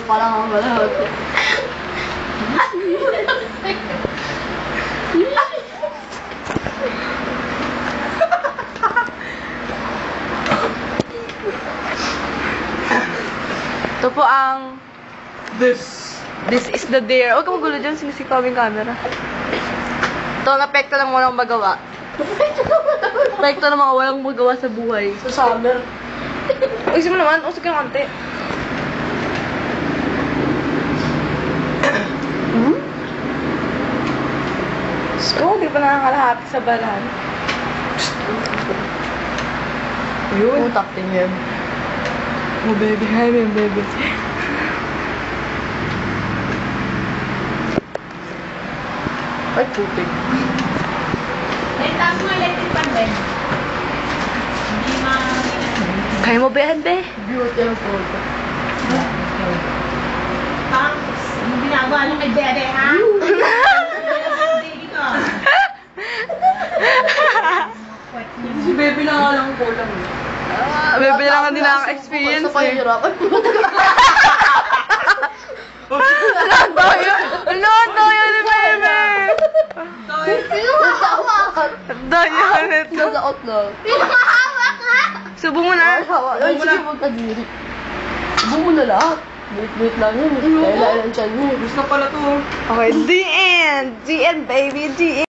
pa lang ang malahot. Ito po ang... This is the dare. Huwag ka magulo dyan, sinisipaw yung camera. Ito, napekto lang walang magawa. Napekto lang mga walang magawa sa buhay. Sa summer. Ayusin mo naman, usag ka ng konti. So, di pa nakakalahati sa balan. Yun. Top 10 yan. Oh, baby. Hi, my baby. Ay, putik. Eh, taas mo electric pan, Ben. Hindi Kaya mo ba yan, be? Beauty ang photo. Yung ginagawa nyo kay Bebe, ha? Dito. Si baby na nga lang kulang. Bebe lang ang din nakaka-experience Sa eh. kahirapan. Ano tayo ni Bebe? Pinakahawakan. Daya nito. Nadaot na. Pinakahawak, ha? Subo mo na. Ay, sige, magkadiri. Subo mo na lahat. Wait lang yun. Kailangan ng tiyan mo. Gusto pala to. Okay, the end. The end, baby. The end.